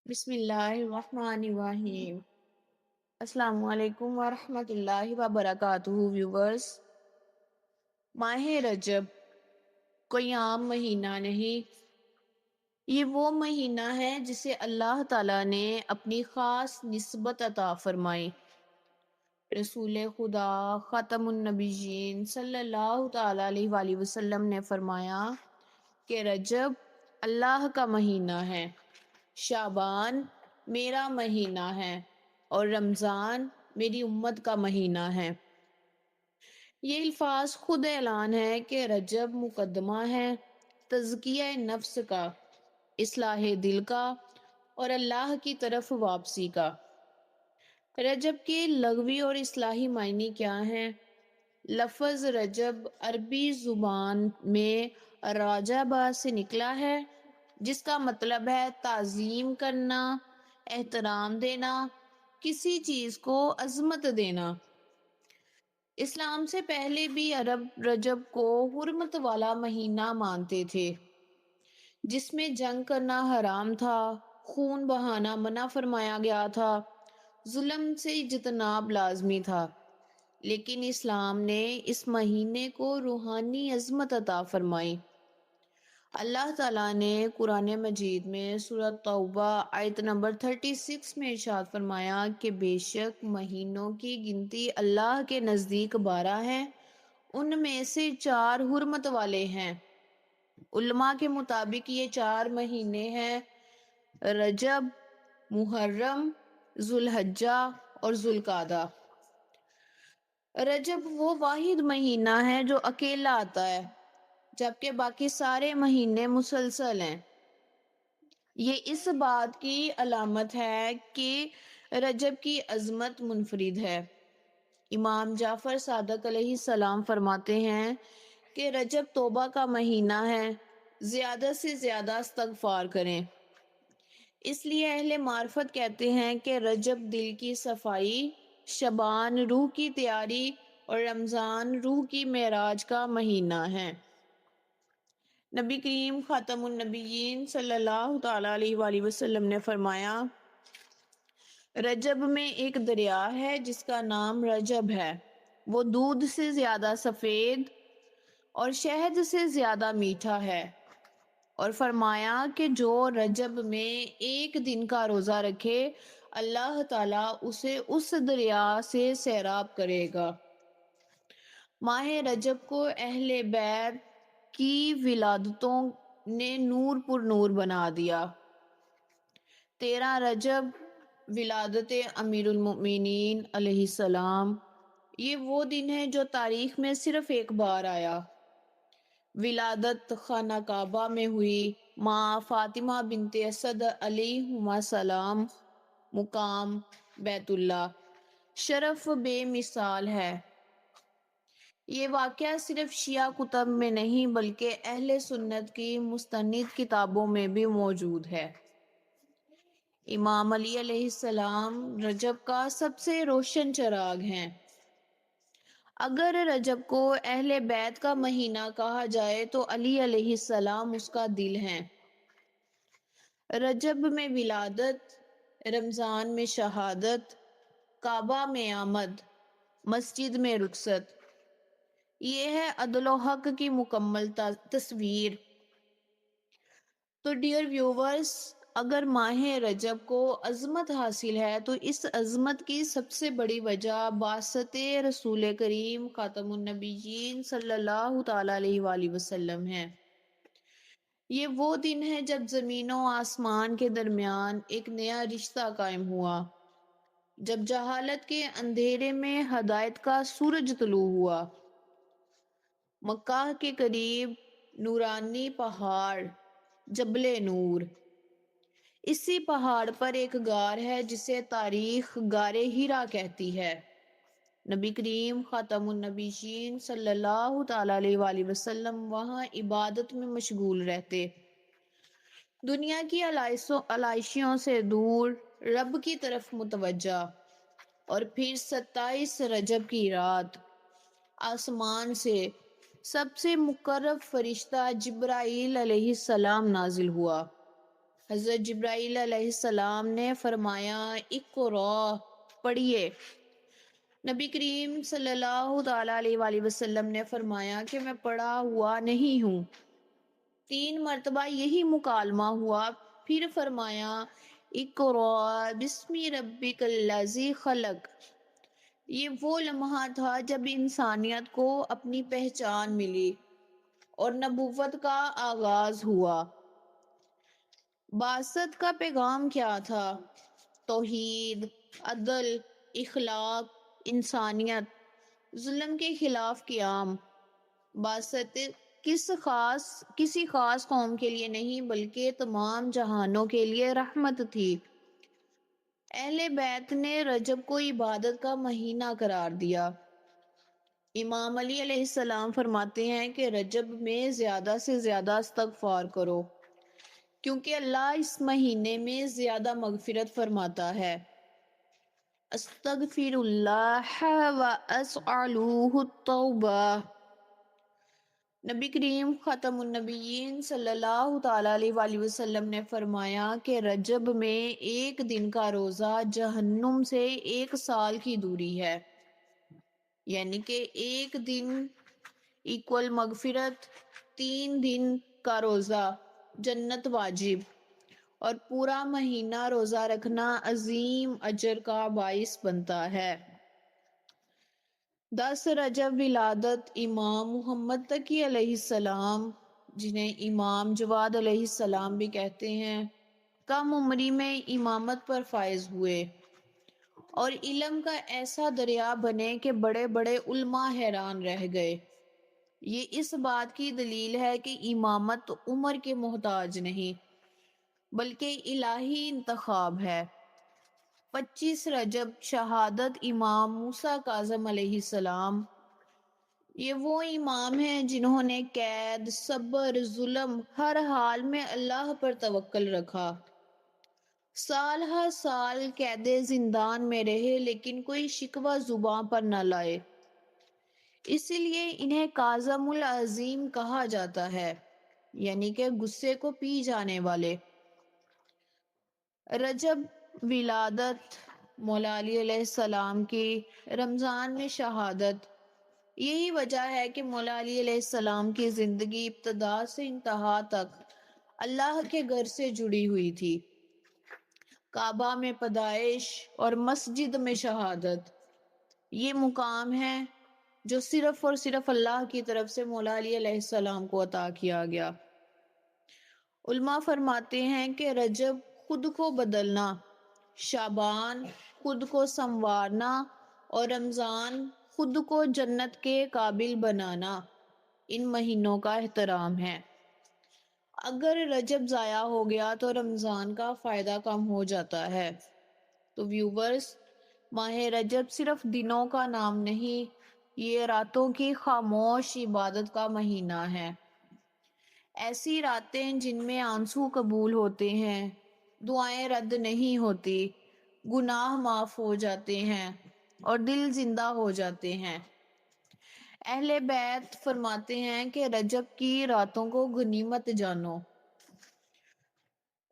بسم اللہ الرحمن الرحیم۔ السلام علیکم ورحمۃ اللہ وبرکاتہ ویورز۔ ماہ رجب کوئی عام مہینہ نہیں، یہ وہ مہینہ ہے جسے اللہ تعالیٰ نے اپنی خاص نسبت عطا فرمائی۔ رسول خدا خاتم النبیین صلی اللہ تعالیٰ علیہ وآلہ وسلم نے فرمایا کہ رجب اللہ کا مہینہ ہے، شعبان میرا مہینہ ہے اور رمضان میری امت کا مہینہ ہے۔ یہ الفاظ خود اعلان ہے کہ رجب مقدمہ ہے تزکیہ نفس کا، اصلاح دل کا اور اللہ کی طرف واپسی کا۔ رجب کے لغوی اور اصطلاحی معنی کیا ہیں؟ لفظ رجب عربی زبان میں راجبہ سے نکلا ہے، جس کا مطلب ہے تعظیم کرنا، احترام دینا، کسی چیز کو عظمت دینا۔ اسلام سے پہلے بھی عرب رجب کو حرمت والا مہینہ مانتے تھے، جس میں جنگ کرنا حرام تھا، خون بہانا منع فرمایا گیا تھا، ظلم سے اجتناب لازمی تھا۔ لیکن اسلام نے اس مہینے کو روحانی عظمت عطا فرمائی۔ اللہ تعالیٰ نے قرآن مجید میں سورۃ توبہ آیت نمبر 36 میں ارشاد فرمایا کہ بے شک مہینوں کی گنتی اللہ کے نزدیک 12 ہے، ان میں سے 4 حرمت والے ہیں۔ علماء کے مطابق یہ 4 مہینے ہیں رجب، محرم، ذوالحجہ اور ذوالقعدہ۔ رجب وہ واحد مہینہ ہے جو اکیلا آتا ہے، جبکہ باقی سارے مہینے مسلسل ہیں۔ یہ اس بات کی علامت ہے کہ رجب کی عظمت منفرد ہے۔ امام جعفر صادق علیہ السلام فرماتے ہیں کہ رجب توبہ کا مہینہ ہے، زیادہ سے زیادہ استغفار کریں۔ اس لیے اہل معرفت کہتے ہیں کہ رجب دل کی صفائی، شعبان روح کی تیاری اور رمضان روح کی معراج کا مہینہ ہے۔ نبی کریم خاتم النبیین صلی اللہ تعالیٰ علیہ وآلہ وسلم نے فرمایا، رجب میں ایک دریا ہے جس کا نام رجب ہے، وہ دودھ سے زیادہ سفید اور شہد سے زیادہ میٹھا ہے، اور فرمایا کہ جو رجب میں ایک دن کا روزہ رکھے اللہ تعالیٰ اسے اس دریا سے سیراب کرے گا۔ ماہ رجب کو اہل بیت کی ولادتوں نے نور پر نور بنا دیا۔ 13 رجب ولادت امیر المؤمنین علیہ السلام، یہ وہ دن ہے جو تاریخ میں صرف ایک بار آیا۔ ولادت خانہ کعبہ میں ہوئی، ماں فاطمہ بنت اسد علیہما السلام، مقام بیت اللہ، شرف بے مثال ہے۔ یہ واقعہ صرف شیعہ کتب میں نہیں بلکہ اہل سنت کی مستند کتابوں میں بھی موجود ہے۔ امام علی علیہ السلام رجب کا سب سے روشن چراغ ہیں۔ اگر رجب کو اہل بیت کا مہینہ کہا جائے تو علی علیہ السلام اس کا دل ہیں۔ رجب میں ولادت، رمضان میں شہادت، کعبہ میں آمد، مسجد میں رخصت، یہ ہے عدل و حق کی مکمل تصویر۔ تو ڈیئر ویورز، اگر ماہ رجب کو عظمت حاصل ہے تو اس عظمت کی سب سے بڑی وجہ بعثت رسول کریم خاتم النبیین صلی اللہ تعالیٰ علیہ وآلہ وسلم ہے۔ یہ وہ دن ہے جب زمین و آسمان کے درمیان ایک نیا رشتہ قائم ہوا، جب جہالت کے اندھیرے میں ہدایت کا سورج طلوع ہوا۔ مکہ کے قریب نورانی پہاڑ جبل نور، اسی پہاڑ پر ایک غار ہے جسے تاریخ غار ہرا کہتی ہے۔ نبی کریم خاتم النبیین صلی اللہ تعالیٰ علیہ وآلہ وسلم وہاں عبادت میں مشغول رہتے، دنیا کی علائشیوں سے دور، رب کی طرف متوجہ۔ اور پھر 27 رجب کی رات آسمان سے سب سے مقرب فرشتہ جبرائیل علیہ السلام نازل ہوا۔ حضرت جبرائیل علیہ السلام نے فرمایا اقرا، پڑھیے۔ نبی کریم صلی اللہ تعالیٰ علیہ وآلہ وسلم نے فرمایا کہ میں پڑھا ہوا نہیں ہوں۔ 3 مرتبہ یہی مکالمہ ہوا، پھر فرمایا اقرا بسم ربک الذی خلق۔ یہ وہ لمحہ تھا جب انسانیت کو اپنی پہچان ملی اور نبوت کا آغاز ہوا۔ بعثت کا پیغام کیا تھا؟ توحید، عدل، اخلاق، انسانیت، ظلم کے خلاف قیام۔ بعثت کسی خاص قوم کے لیے نہیں بلکہ تمام جہانوں کے لیے رحمت تھی۔ اہل بیت نے رجب کو عبادت کا مہینہ قرار دیا۔ امام علی علیہ السلام فرماتے ہیں کہ رجب میں زیادہ سے زیادہ استغفار کرو، کیونکہ اللہ اس مہینے میں زیادہ مغفرت فرماتا ہے۔ استغفر اللہ واسألوہ التوبہ۔ نبی کریم خاتم النبیین صلی اللہ تعالیٰ علیہ وآلہ وسلم نے فرمایا کہ رجب میں ایک دن کا روزہ جہنم سے 1 سال کی دوری ہے، یعنی کہ ایک دن ایکول مغفرت، 3 دن کا روزہ جنت واجب، اور پورا مہینہ روزہ رکھنا عظیم اجر کا باعث بنتا ہے۔ 10 رجب ولادت امام محمد تقی علیہ السلام، جنہیں امام جواد علیہ السلام بھی کہتے ہیں، کم عمری میں امامت پر فائز ہوئے اور علم کا ایسا دریا بنے کہ بڑے بڑے علماء حیران رہ گئے۔ یہ اس بات کی دلیل ہے کہ امامت عمر کے محتاج نہیں بلکہ الہی انتخاب ہے۔ 25 رجب شہادت امام موسیٰ کاظم علیہ السلام۔ یہ وہ امام ہیں جنہوں نے قید، صبر، ظلم، ہر حال میں اللہ پر توکل رکھا۔ سال ہر سال قید زندان میں رہے لیکن کوئی شکوہ زباں پر نہ لائے، اسی لیے انہیں کاظم العظیم کہا جاتا ہے، یعنی کہ غصے کو پی جانے والے۔ رجب ولادت مولا علی علیہ السلام کی، رمضان میں شہادت۔ یہی وجہ ہے کہ مولا علی علیہ السلام کی زندگی ابتدا سے انتہا تک اللہ کے گھر سے جڑی ہوئی تھی۔ کعبہ میں پیدائش اور مسجد میں شہادت، یہ مقام ہے جو صرف اور صرف اللہ کی طرف سے مولا علی علیہ السلام کو عطا کیا گیا۔ علماء فرماتے ہیں کہ رجب خود کو بدلنا، شعبان خود کو سنوارنا اور رمضان خود کو جنت کے قابل بنانا ان مہینوں کا احترام ہے۔ اگر رجب ضائع ہو گیا تو رمضان کا فائدہ کم ہو جاتا ہے۔ تو ویورز، ماہ رجب صرف دنوں کا نام نہیں، یہ راتوں کی خاموش عبادت کا مہینہ ہے۔ ایسی راتیں جن میں آنسو قبول ہوتے ہیں، دعائیں رد نہیں ہوتی، گناہ معاف ہو جاتے ہیں اور دل زندہ ہو جاتے ہیں۔ اہل بیت فرماتے ہیں کہ رجب کی راتوں کو غنیمت جانو۔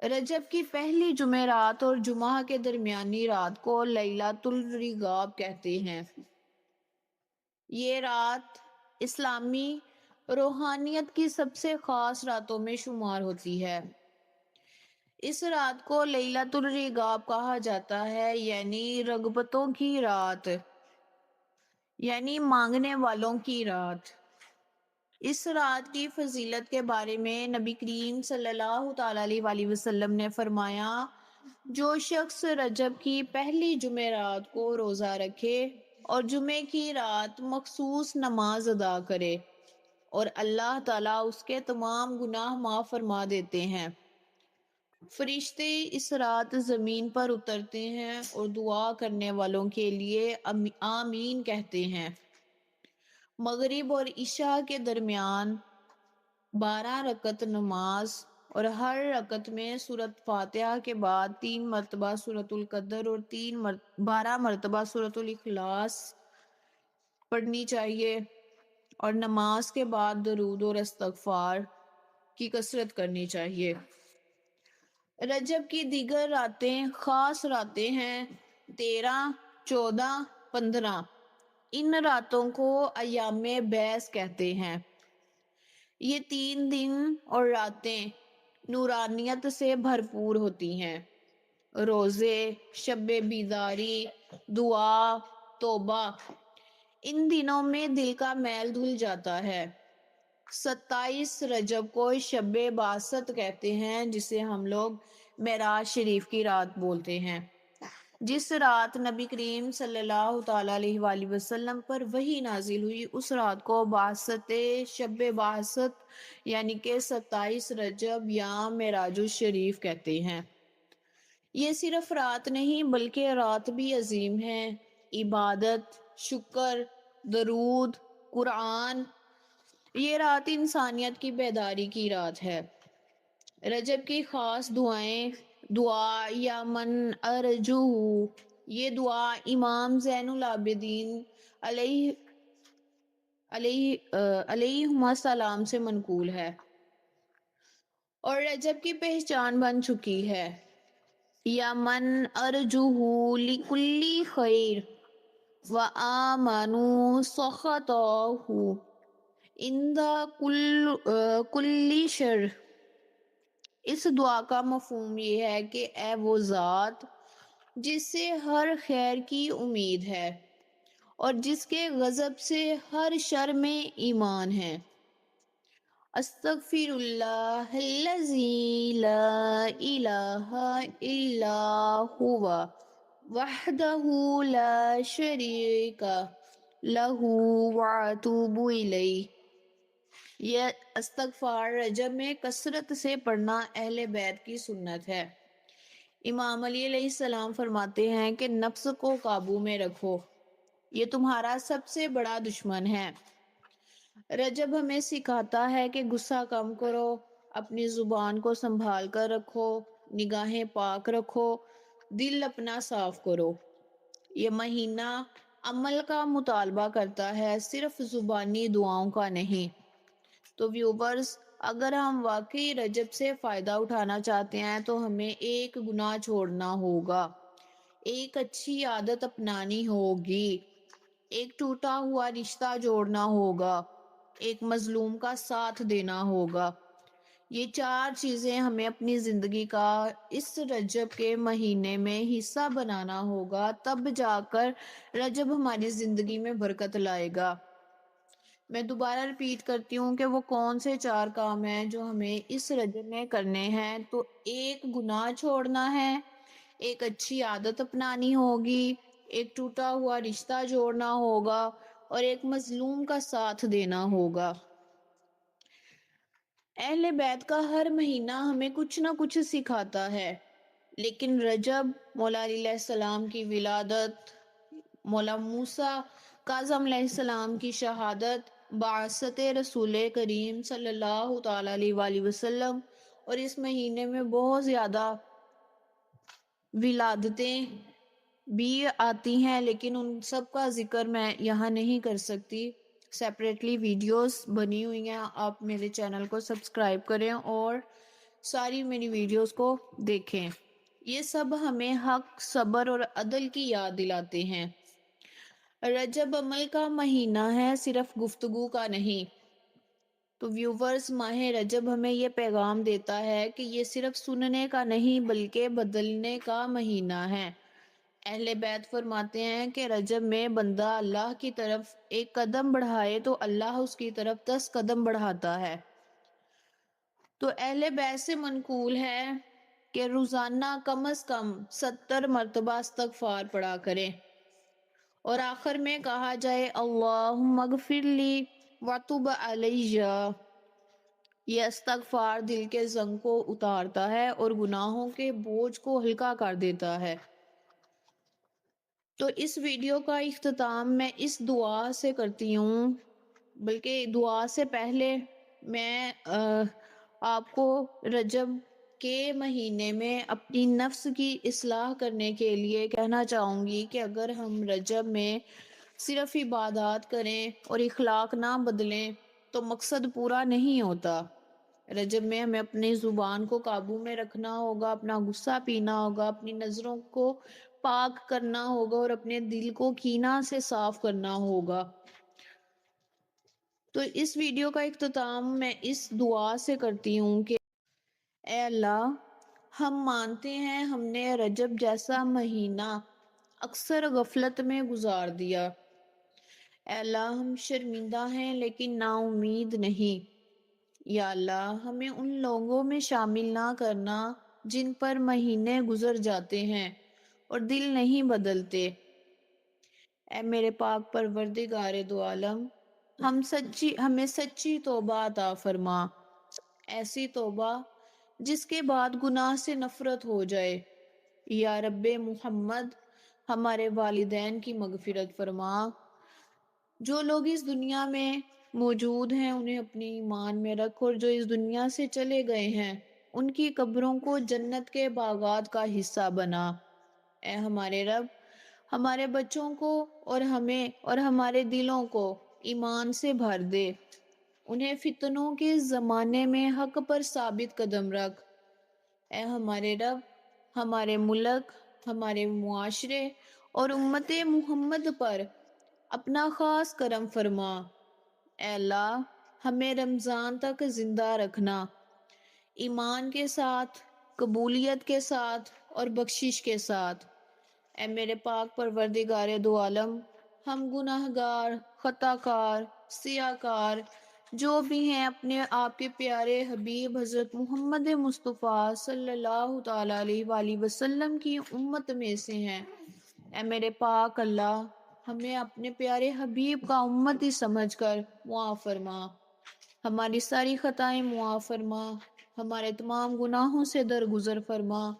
رجب کی پہلی جمعرات اور جمعہ کے درمیانی رات کو لیلۃ الرقاب کہتے ہیں۔ یہ رات اسلامی روحانیت کی سب سے خاص راتوں میں شمار ہوتی ہے۔ اس رات کو لیلۃ الرقاب کہا جاتا ہے، یعنی رغبتوں کی رات، یعنی مانگنے والوں کی رات۔ اس رات کی فضیلت کے بارے میں نبی کریم صلی اللہ تعالیٰ علیہ وآلہ وسلم نے فرمایا، جو شخص رجب کی پہلی جمعرات کو روزہ رکھے اور جمعے کی رات مخصوص نماز ادا کرے اور اللہ تعالیٰ اس کے تمام گناہ معاف فرما دیتے ہیں۔ فرشتے اس رات زمین پر اترتے ہیں اور دعا کرنے والوں کے لیے آمین کہتے ہیں۔ مغرب اور عشاء کے درمیان 12 رکعت نماز اور ہر رکعت میں سورۃ فاتحہ کے بعد 3 مرتبہ سورۃ القدر اور 12 مرتبہ سورۃ الاخلاص پڑھنی چاہیے، اور نماز کے بعد درود اور استغفار کی کثرت کرنی چاہیے۔ رجب کی دیگر راتیں خاص راتیں ہیں 13، 14، 15۔ ان راتوں کو ایام بیس کہتے ہیں۔ یہ 3 دن اور راتیں نورانیت سے بھرپور ہوتی ہیں۔ روزے، شب بیداری، دعا، توبہ، ان دنوں میں دل کا میل دھل جاتا ہے۔ 27 رجب کو شب باسط کہتے ہیں، جسے ہم لوگ معراج شریف کی رات بولتے ہیں۔ جس رات نبی کریم صلی اللہ تعالیٰ علیہ وآلہ وسلم پر وحی نازل ہوئی، اس رات کو باسط، شب باسط یعنی کہ 27 رجب یا معراج الشریف کہتے ہیں۔ یہ صرف رات نہیں بلکہ رات بھی عظیم ہے۔ عبادت، شکر، درود، قرآن، یہ رات انسانیت کی بیداری کی رات ہے۔ رجب کی خاص دعائیں: دعا یا من ارجو، یہ دعا امام زین العابدین علیہما السلام سے منقول ہے اور رجب کی پہچان بن چکی ہے۔ یا من ارجوہ لکل خیر وآمنوا سخطہ عند کل شر۔ اس دعا کا مفہوم یہ ہے کہ اے وہ ذات جس سے ہر خیر کی امید ہے اور جس کے غضب سے ہر شر میں ایمان ہے۔ استغفر اللہ الذی لا الہ الا هو وحدہ لا شریک لہ واتوب الیہ۔ یہ استغفار رجب میں کثرت سے پڑھنا اہل بیت کی سنت ہے۔ امام علی علیہ السلام فرماتے ہیں کہ نفس کو قابو میں رکھو، یہ تمہارا سب سے بڑا دشمن ہے۔ رجب ہمیں سکھاتا ہے کہ غصہ کم کرو، اپنی زبان کو سنبھال کر رکھو، نگاہیں پاک رکھو، دل اپنا صاف کرو۔ یہ مہینہ عمل کا مطالبہ کرتا ہے، صرف زبانی دعاؤں کا نہیں۔ تو ویورز، اگر ہم واقعی رجب سے فائدہ اٹھانا چاہتے ہیں تو ہمیں ایک گناہ چھوڑنا ہوگا، ایک اچھی عادت اپنانی ہوگی، ایک ٹوٹا ہوا رشتہ جوڑنا ہوگا، ایک مظلوم کا ساتھ دینا ہوگا۔ یہ 4 چیزیں ہمیں اپنی زندگی کا اس رجب کے مہینے میں حصہ بنانا ہوگا، تب جا کر رجب ہماری زندگی میں برکت لائے گا۔ میں دوبارہ ریپیٹ کرتی ہوں کہ وہ کون سے 4 کام ہیں جو ہمیں اس رجب میں کرنے ہیں۔ تو ایک گناہ چھوڑنا ہے، ایک اچھی عادت اپنانی ہوگی، ایک ٹوٹا ہوا رشتہ جوڑنا ہوگا اور ایک مظلوم کا ساتھ دینا ہوگا۔ اہل بیت کا ہر مہینہ ہمیں کچھ نہ کچھ سکھاتا ہے، لیکن رجب مولا علی علیہ السلام کی ولادت، مولا موسیٰ کاظم علیہ السلام کی شہادت، بعثت رسول کریم صلی اللہ تعالیٰ علیہ وآلہ وسلم، اور اس مہینے میں بہت زیادہ ولادتیں بھی آتی ہیں، لیکن ان سب کا ذکر میں یہاں نہیں کر سکتی۔ سیپریٹلی ویڈیوز بنی ہوئی ہیں، آپ میرے چینل کو سبسکرائب کریں اور ساری میری ویڈیوز کو دیکھیں۔ یہ سب ہمیں حق، صبر اور عدل کی یاد دلاتے ہیں۔ رجب عمل کا مہینہ ہے، صرف گفتگو کا نہیں۔ تو ویورز، ماہ رجب ہمیں یہ پیغام دیتا ہے کہ یہ صرف سننے کا نہیں بلکہ بدلنے کا مہینہ ہے۔ اہل بیت فرماتے ہیں کہ رجب میں بندہ اللہ کی طرف ایک قدم بڑھائے تو اللہ اس کی طرف 10 قدم بڑھاتا ہے۔ تو اہل بیت سے منقول ہے کہ روزانہ کم از کم 70 مرتبہ استغفار پڑھا کریں اور آخر میں کہا جائے اللہم اغفر لی وتب علیہ۔ یہ استغفار دل کے زنگ کو اتارتا ہے اور گناہوں کے بوجھ کو ہلکا کر دیتا ہے۔ تو اس ویڈیو کا اختتام میں اس دعا سے کرتی ہوں، بلکہ دعا سے پہلے میں آپ کو رجب کے مہینے میں اپنی نفس کی اصلاح کرنے کے لیے کہنا چاہوں گی کہ اگر ہم رجب میں صرف عبادات کریں اور اخلاق نہ بدلیں تو مقصد پورا نہیں ہوتا۔ رجب میں ہمیں اپنی زبان کو قابو میں رکھنا ہوگا، اپنا غصہ پینا ہوگا، اپنی نظروں کو پاک کرنا ہوگا اور اپنے دل کو کینہ سے صاف کرنا ہوگا۔ تو اس ویڈیو کا اختتام میں اس دعا سے کرتی ہوں کہ اے اللہ، ہم مانتے ہیں ہم نے رجب جیسا مہینہ اکثر غفلت میں گزار دیا۔ اے اللہ، ہم شرمندہ ہیں لیکن نا امید نہیں۔ یا اللہ، ہمیں ان لوگوں میں شامل نہ کرنا جن پر مہینے گزر جاتے ہیں اور دل نہیں بدلتے۔ اے میرے پاک پروردگار دو عالم، ہمیں سچی توبہ عطا فرما، ایسی توبہ جس کے بعد گناہ سے نفرت ہو جائے۔ یا رب محمد، ہمارے والدین کی مغفرت فرما۔ جو لوگ اس دنیا میں موجود ہیں انہیں اپنی ایمان میں رکھ، اور جو اس دنیا سے چلے گئے ہیں ان کی قبروں کو جنت کے باغات کا حصہ بنا۔ اے ہمارے رب، ہمارے بچوں کو اور ہمیں اور ہمارے دلوں کو ایمان سے بھر دے، انہیں فتنوں کے زمانے میں حق پر ثابت قدم رکھ۔ اے ہمارے رب، ہمارے ملک، ہمارے معاشرے اور امت محمد پر اپنا خاص کرم فرما۔ اے اللہ، ہمیں رمضان تک زندہ رکھنا، ایمان کے ساتھ، قبولیت کے ساتھ اور بخشش کے ساتھ۔ اے میرے پاک پروردگار دو عالم، ہم گناہگار، خطا کار، سیاہ کار جو بھی ہیں اپنے آپ کے پیارے حبیب حضرت محمد مصطفیٰ صلی اللہ تعالیٰ علیہ وآلہ وسلم کی امت میں سے ہیں۔ اے میرے پاک اللہ، ہمیں اپنے پیارے حبیب کا امتی سمجھ کر معاف فرما، ہماری ساری خطائیں معاف فرما، ہمارے تمام گناہوں سے درگزر فرما،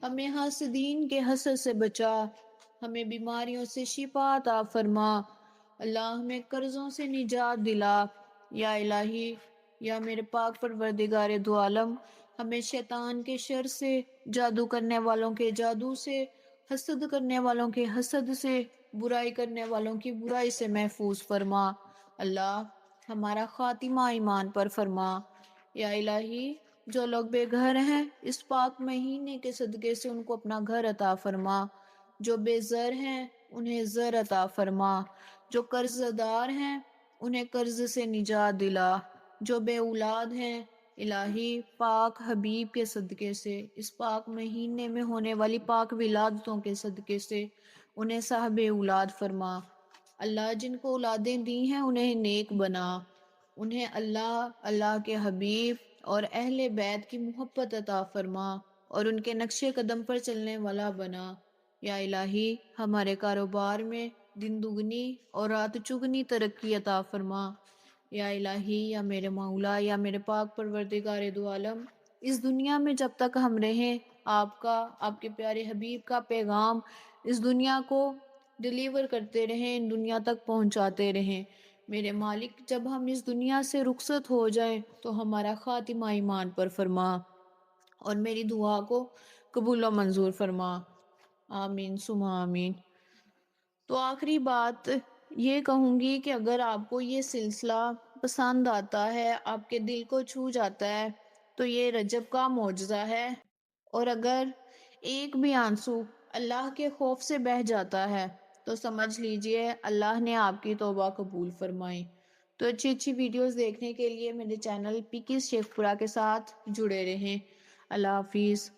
ہمیں حاسدین کے حسد سے بچا، ہمیں بیماریوں سے شفا عطا فرما۔ اللہ، ہمیں قرضوں سے نجات دلا۔ یا الہی، یا میرے پاک پروردگار دو عالم، ہمیں شیطان کے شر سے، جادو کرنے والوں کے جادو سے، حسد کرنے والوں کے حسد سے، برائی کرنے والوں کی برائی سے محفوظ فرما۔ اللہ، ہمارا خاتمہ ایمان پر فرما۔ یا الہی، جو لوگ بے گھر ہیں اس پاک مہینے کے صدقے سے ان کو اپنا گھر عطا فرما۔ جو بے زر ہیں انہیں زر عطا فرما۔ جو قرض دار ہیں انہیں قرض سے نجات دلا۔ جو بے اولاد ہیں، الہی پاک حبیب کے صدقے سے، اس پاک مہینے میں ہونے والی پاک ولادتوں کے صدقے سے انہیں صاحب اولاد فرما۔ اللہ، جن کو اولادیں دی ہیں انہیں نیک بنا، انہیں اللہ کے حبیب اور اہل بیت کی محبت عطا فرما اور ان کے نقش قدم پر چلنے والا بنا۔ یا الہی، ہمارے کاروبار میں دن دگنی اور رات چگنی ترقی عطا فرما۔ یا الہی، یا میرے مولا، یا میرے پاک پروردگار دو عالم، اس دنیا میں جب تک ہم رہیں آپ کے پیارے حبیب کا پیغام اس دنیا کو ڈیلیور کرتے رہیں، ان دنیا تک پہنچاتے رہیں۔ میرے مالک، جب ہم اس دنیا سے رخصت ہو جائیں تو ہمارا خاتمہ ایمان پر فرما اور میری دعا کو قبول و منظور فرما۔ آمین ثم آمین۔ تو آخری بات یہ کہوں گی کہ اگر آپ کو یہ سلسلہ پسند آتا ہے، آپ کے دل کو چھو جاتا ہے، تو یہ رجب کا معجزہ ہے، اور اگر ایک بھی آنسو اللہ کے خوف سے بہہ جاتا ہے تو سمجھ لیجئے اللہ نے آپ کی توبہ قبول فرمائی۔ تو اچھی اچھی ویڈیوز دیکھنے کے لیے میرے چینل پیکیز شیخ پورہ کے ساتھ جڑے رہیں۔ اللہ حافظ۔